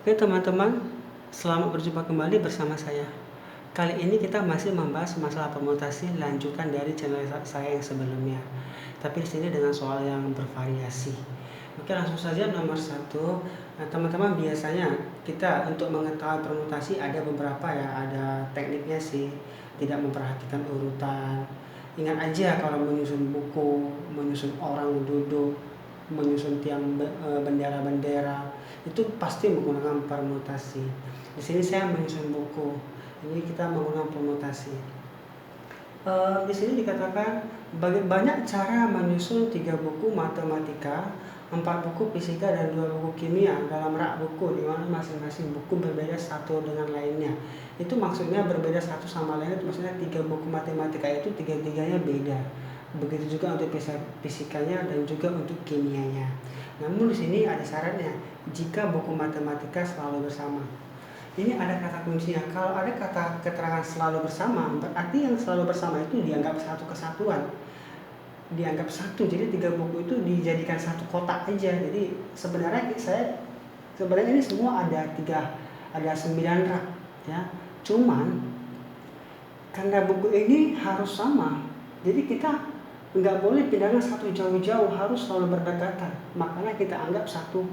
Oke teman-teman, selamat berjumpa kembali bersama saya. Kali ini kita masih membahas masalah permutasi lanjutan dari channel saya yang sebelumnya. Tapi di sini dengan soal yang bervariasi. Oke, langsung saja nomor satu. Nah, teman-teman, biasanya kita untuk mengetahui permutasi ada beberapa ya, ada tekniknya sih. Tidak memperhatikan urutan. Ingat aja kalau menyusun buku, menyusun orang duduk, menyusun tiang bendera-bendera, itu pasti menggunakan permutasi. Di sini saya menyusun buku, ini kita menggunakan permutasi. Di sini dikatakan banyak cara menyusun 3 buku matematika, 4 buku fisika dan 2 buku kimia dalam rak buku, di mana masing-masing buku berbeda satu dengan lainnya. Itu maksudnya berbeda satu sama lainnya, itu maksudnya 3 buku matematika itu tiga-tiganya beda. Begitu juga untuk fisikanya dan juga untuk kimianya. Namun di sini ada syaratnya, jika buku matematika selalu bersama. Ini ada kata kuncinya. Kalau ada kata keterangan selalu bersama, berarti yang selalu bersama itu dianggap satu kesatuan. Dianggap satu, jadi 3 buku itu dijadikan satu kotak aja. Jadi sebenarnya ini semua ada 9 rak ya. Cuman karena buku ini harus sama, jadi kita nggak boleh pindahkan satu jauh-jauh, harus selalu berdekatan. Makanya kita anggap satu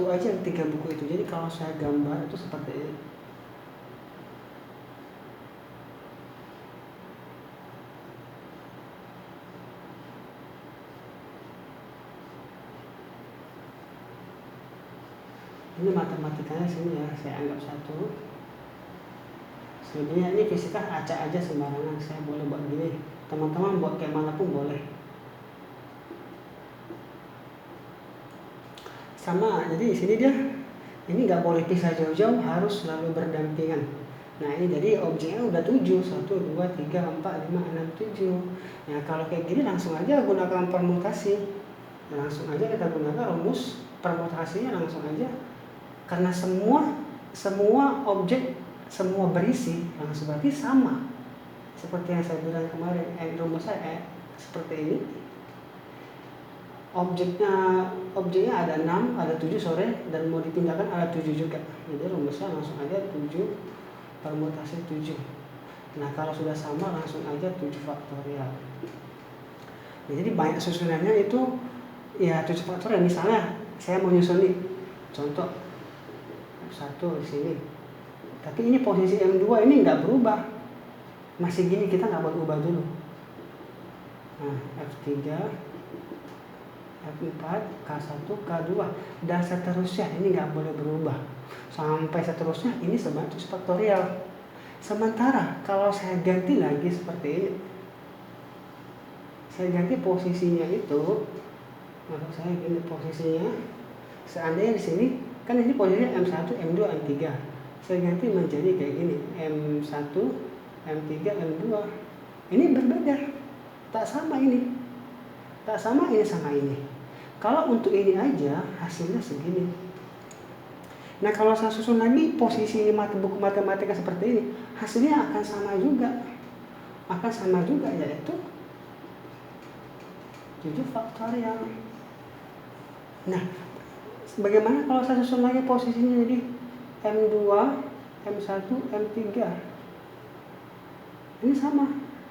aja 3 buku itu. Jadi kalau saya gambar itu seperti ini. Ini matematikanya sini ya, saya anggap satu. Sebenarnya ini fisika acak aja sembarangan, saya boleh buat gini. Teman-teman buat kayak mana pun boleh. Sama, jadi di sini dia ini nggak boleh pisah jauh-jauh, harus selalu berdampingan. Nah ini jadi objeknya udah 7, 1, 2, 3, 4, 5, 6, 7. Nah kalau kayak gini langsung aja gunakan permutasi. Langsung aja kita gunakan rumus permutasinya langsung aja. Karena semua objek, semua berisi langsung berarti sama. Seperti yang saya bilang kemarin, rumus saya seperti ini. Objeknya ada 6, ada 7 dan mau dipindahkan ada 7 juga. Jadi rumusnya langsung aja 7 permutasi 7. Nah kalau sudah sama langsung aja 7 faktorial. Nah, jadi banyak susunannya itu ya 7 faktorial. Misalnya saya mau nyusun nih, contoh 1 di sini. Tapi ini posisi M2 ini nggak berubah. Masih gini, kita nggak buat ubah dulu. Nah, F3, F4, K1, K2, dan seterusnya, ini nggak boleh berubah. Sampai seterusnya, ini sebanyak 7 faktorial. Sementara kalau saya ganti lagi seperti ini, saya ganti posisinya itu, maksud saya gini posisinya, seandainya di sini, kan ini posisinya M1, M2, M3. Saya ganti menjadi kayak gini, M1, M3, M2. Ini berbeda, tak sama ini. Tak sama ini sama ini. Kalau untuk ini aja hasilnya segini. Nah kalau saya susun lagi posisi buku matematika seperti ini, hasilnya akan sama juga, yaitu 7 faktorial. Nah bagaimana kalau saya susun lagi posisinya jadi M2, M1, M3? Ini sama,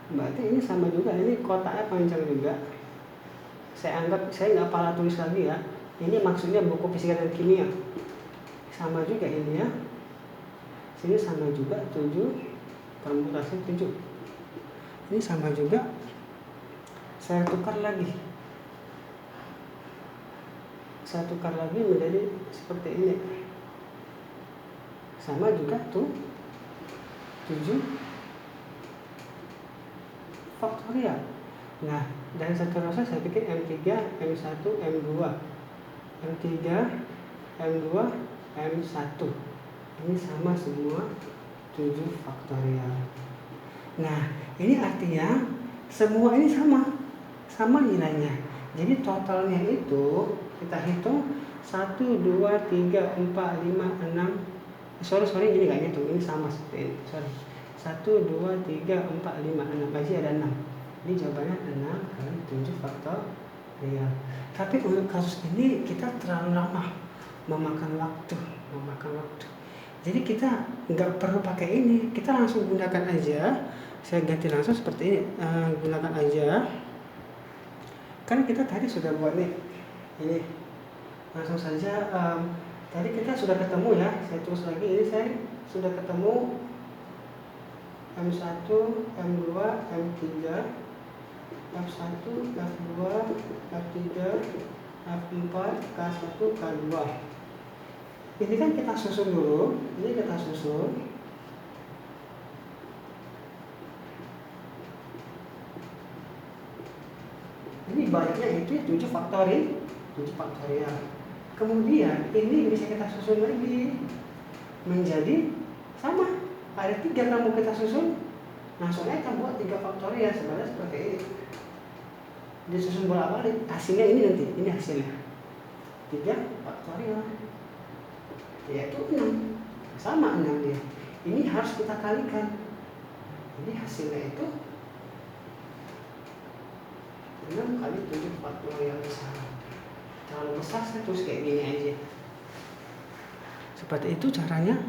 berarti ini sama juga, ini kotaknya panjang juga. Saya nggak pala tulis lagi ya, ini maksudnya buku fisika dan kimia. Sama juga ini ya, sini sama juga 7 permutasi 7. Ini sama juga, saya tukar lagi menjadi seperti ini. Sama juga tuh 7 faktorial. Nah dari seterusnya saya bikin M3, M1, M2, M3, M2, M1. Ini sama semua 7 faktorial. Nah ini artinya semua ini sama nilainya. Jadi totalnya itu kita hitung 1, 2, 3, 4, 5, 6. Sorry ini nggak hitung, ini sama seperti ini. 1, 2, 3, 4, 5, 6. Masih ada 6. Ini jawabannya 6 kali 7 faktorial. Tapi untuk kasus ini kita terlalu lama memakan waktu. Jadi kita nggak perlu pakai ini, kita langsung gunakan aja. Saya ganti langsung seperti ini, gunakan aja. Kan kita tadi sudah buat nih, ini langsung saja. Tadi kita sudah ketemu ya, saya tulis lagi, ini saya sudah ketemu M1, M2, M3, F1, F2, F3, F4, K1, K2. Ini kan kita susun dulu, ini kita susun. Ini banyaknya itu 7 faktorial. Kemudian ini bisa kita susun lagi menjadi sama. Ada 3 kamu kita susun, langsung aja kita buat 3 faktorial sebenarnya seperti ini. Disusun bolak-balik, hasilnya ini nanti, ini hasilnya 3 faktorial. Yaitu 6, sama 6 dia. Ini harus kita kalikan. Ini hasilnya itu 6 kali 7 faktorial besar. Terlalu besar saya tulis kayak gini aja. Seperti itu caranya.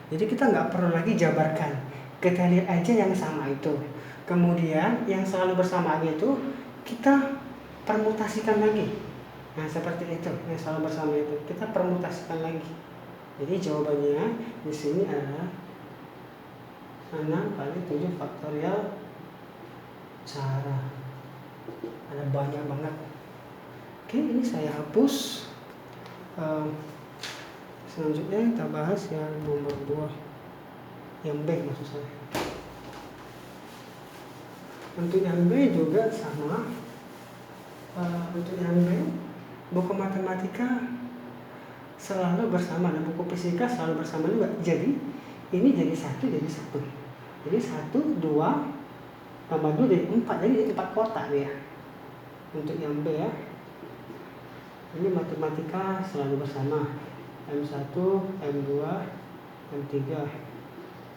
Jadi kita nggak perlu lagi jabarkan. Kita lihat aja yang sama itu. Kemudian yang selalu bersama itu kita permutasikan lagi. Nah seperti itu, yang selalu bersama itu kita permutasikan lagi. Jadi jawabannya di sini adalah 6 kali 7 faktorial cara. Ada banyak banget. Oke, ini saya hapus. Selanjutnya kita bahas yang nomor 2, yang B maksud saya. Untuk yang B juga sama. Untuk yang B, buku matematika selalu bersama dan buku fisika selalu bersama juga. Jadi ini jadi 1 jadi 1. Jadi 1, 2 tambah 2 jadi 4. Jadi 4 kotak dia. Untuk yang B ya. Ini matematika selalu bersama. M1, M2, M3,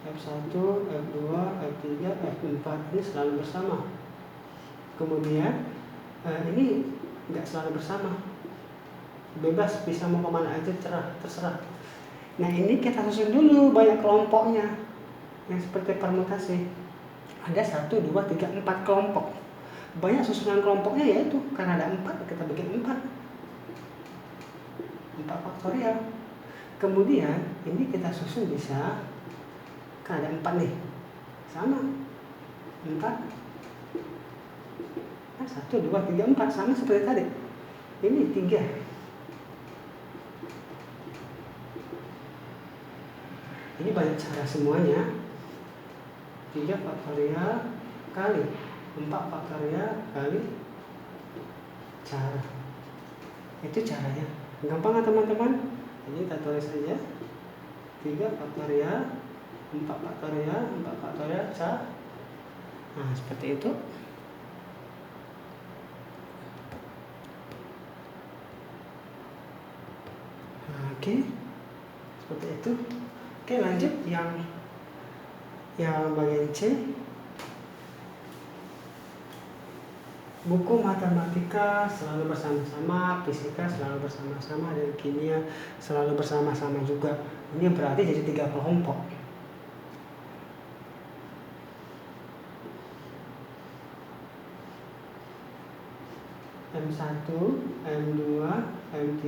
F1, F2, F3, F4 ini selalu bersama. Kemudian ini nggak selalu bersama. Bebas, bisa mau kemana aja, terserah. Nah ini kita susun dulu banyak kelompoknya. Yang seperti permutasi. Ada 1, 2, 3, 4 kelompok. Banyak susunan kelompoknya yaitu karena ada 4 kita bikin 4 faktorial. Kemudian ini kita susun bisa kan ada 4 nih, sama 4, 1, 2, 3, 4 sama seperti tadi. Ini 3. Ini banyak cara semuanya. 3 faktorial kali 4 faktorial kali cara. Itu caranya. Gampang kan teman-teman? Jadi kita tulis aja 3 faktorial 4 faktorial 4 faktorial cara. Nah seperti itu. Oke, seperti itu. Oke, lanjut yang bagian C. Buku matematika selalu bersama-sama, fisika selalu bersama-sama, dan kimia selalu bersama-sama juga. Ini berarti jadi 3 kelompok. M1, M2, M3,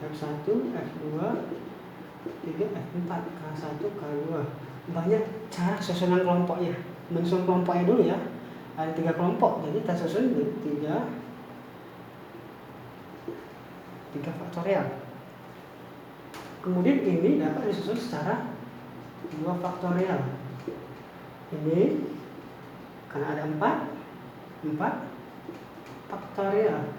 F1, F2, F3, F4, K1, K2. Banyak cara susunan kelompoknya. Menyusun kelompoknya dulu ya. Ada 3 kelompok, jadi kita susun 3 faktorial. Kemudian ini dapat disusun secara 2 faktorial. Ini karena ada 4 faktorial.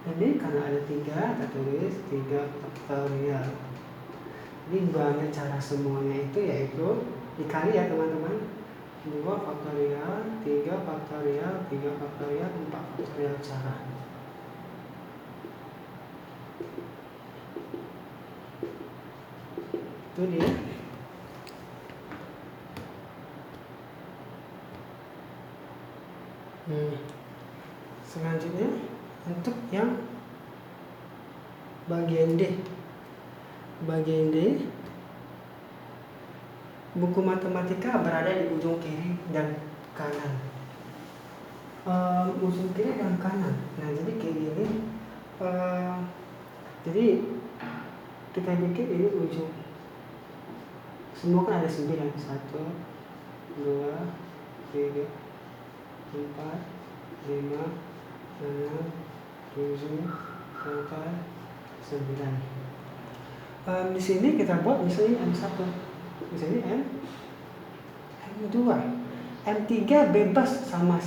Ini karena ada 3, kita tulis 3 faktorial. Ini banyak cara semuanya itu yaitu dikali ya teman-teman. 2 faktorial, 3 faktorial, 3 faktorial, 4 faktorial cara. Itu dia. Selanjutnya untuk yang bagian D. Bagian D, buku matematika berada di ujung kiri dan kanan. Ujung kiri dan kanan. Nah, jadi kayak gini. Jadi kita bikin ini ujung. Semua kan ada 9. 1, 2, 3, 4, 5, 6, 7, 8, 9. Di sini kita buat misalnya M1, di sini M2, M3 bebas sama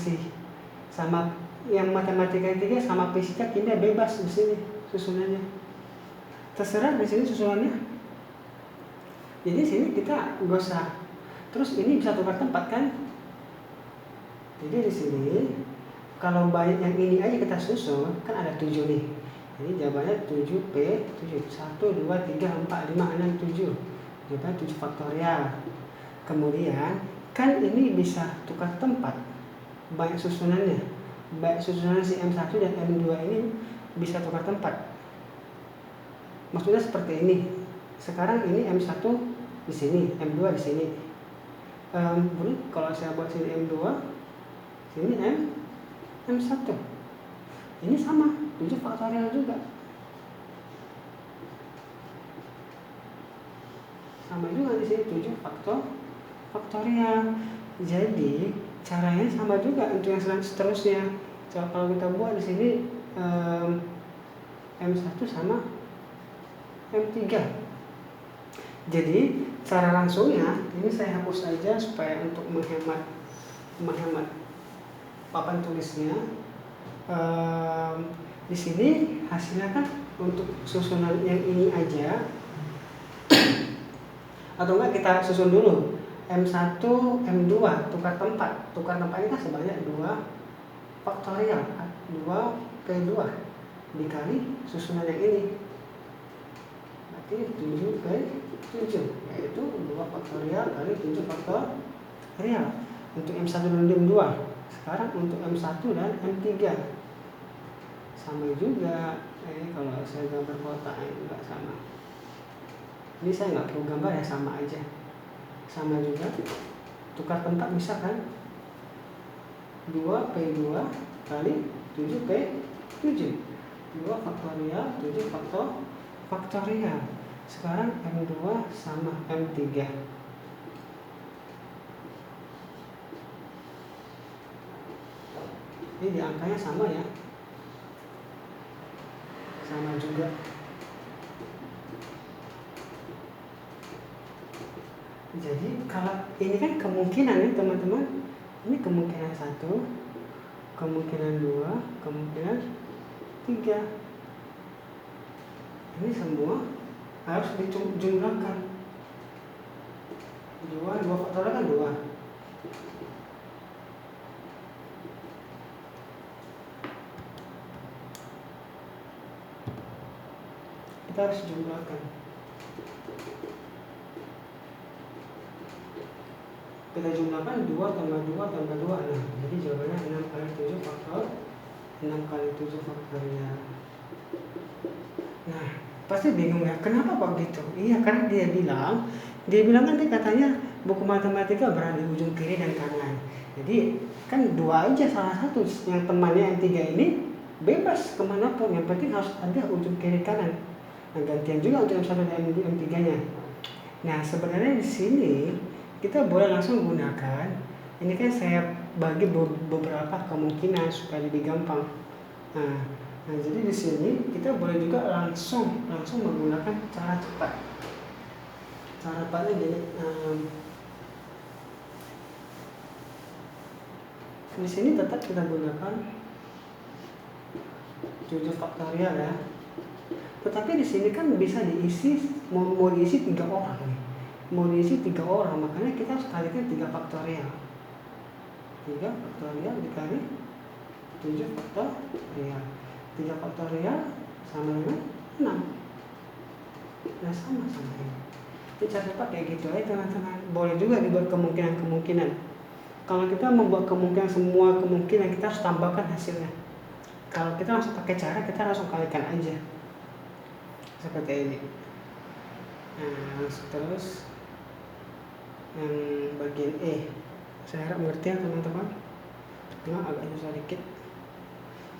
yang matematika 3 sama fisika kimia bebas di sini susunannya. Terserah di sini susunannya. Jadi sini kita nggak usah. Terus ini bisa tukar tempat kan? Jadi di sini kalau banyak yang ini aja kita susun kan ada 7 nih. Jadi jawabannya 7P 7 1 2 3 4 5 6 7. Jawabannya 7 faktorial. Kemudian kan ini bisa tukar tempat. Banyak susunannya. Baik susunan si M1 dan M2 ini bisa tukar tempat. Maksudnya seperti ini. Sekarang ini M1 di sini, M2 di sini. Boleh kalau saya buat sini M2, sini M1. Ini sama, 7 faktorial juga. Sama juga di sini 7 faktorial. Jadi caranya sama juga untuk yang seterusnya. Kalau kita buat di sini M1 sama M3. Jadi cara langsungnya ini saya hapus saja supaya untuk menghemat papan tulisnya. Di sini hasilnya kan untuk susunan yang ini aja. Atau enggak kita susun dulu M1, M2 tukar tempat. Tukar tempat ini kan sebanyak 2 faktorial, 2P2 dikali susunan yang ini. Berarti 7P7 yaitu 2 faktorial kali 7 faktorial untuk M1 dan M2. Sekarang untuk M1 dan M3 sama juga. Kalau saya gambar kotak ini enggak sama. Ini saya nggak perlu gambar ya, sama aja. Sama juga. Tukar tempat bisa kan? 2P2 kali 7P7. 2 faktorial 7 faktorial. Sekarang M2 sama M3. Ini di angkanya sama ya. Sama juga. Jadi kalau ini kan kemungkinan ya teman-teman. Ini kemungkinan 1, kemungkinan 2, kemungkinan 3. Ini semua harus dijumlahkan. 2 faktorial kan 2. Kita harus jumlahkan. Kita jumlahkan 2 tambah 2 tambah 2 6. Jadi jawabannya 6 kali 7 faktor 6 kali 7 faktorial. Nah, pasti bingung ya, kenapa kok gitu? Iya, karena dia bilang kan dia katanya buku matematika berada di ujung kiri dan kanan. Jadi kan 2 aja salah satu, yang temannya yang 3 ini bebas kemanapun, yang penting harus ada ujung kiri kanan. Nah, gantian juga untuk M1 dan M3 nya. Nah, sebenarnya di sini kita boleh langsung gunakan. Ini kan saya bagi beberapa kemungkinan supaya lebih gampang. Nah, jadi di sini kita boleh juga langsung menggunakan cara cepat. Cara cepatnya gini. Di sini tetap kita gunakan 7 faktorial ya. Tetapi di sini kan bisa diisi, mau diisi 3 orang nih. Mau diisi 3 orang, makanya kita harus kalikan 3 faktorial. 3 faktorial dikali 7 faktorial. 3 faktorial sama dengan 6. Nah, sama ini. Ini cara cepat kayak gitu aja teman-teman. Boleh juga dibuat kemungkinan-kemungkinan. Kalau kita membuat semua kemungkinan, kita harus tambahkan hasilnya. Kalau kita langsung pakai cara, kita langsung kalikan aja. seperti ini. Nah, terus yang bagian E, saya harap mengerti ya teman-teman, karena agak susah dikit.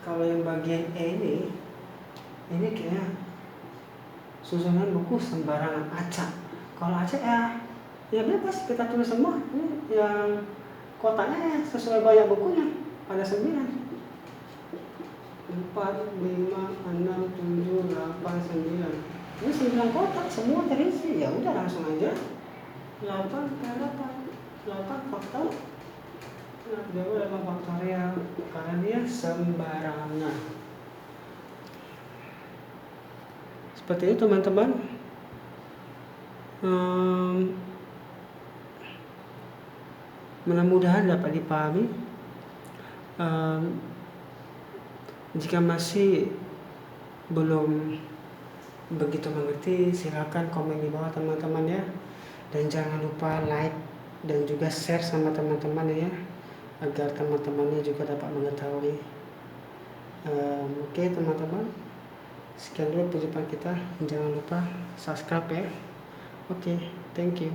Kalau yang bagian E ini kayaknya susunan buku sembarangan acak. Kalau acak ya bebas kita tulis semua. Ini yang kotaknya ya sesuai banyak bukunya, ada 9, 4, 5, 6, 7, 8, 9. Ini 9 kotak semua terisi. Ya udah langsung aja 8 per 8 faktor. Nah, jawab 8 faktorial karena dia sembarangan. Seperti itu teman-teman. Mudah-mudahan dapat dipahami. Jika masih belum begitu mengerti, silakan komen di bawah teman-teman ya, dan jangan lupa like dan juga share sama teman-teman ya, agar teman-temannya juga dapat mengetahui. Oke teman-teman, sekian dulu perjumpaan kita. Jangan lupa subscribe ya. Oke, thank you.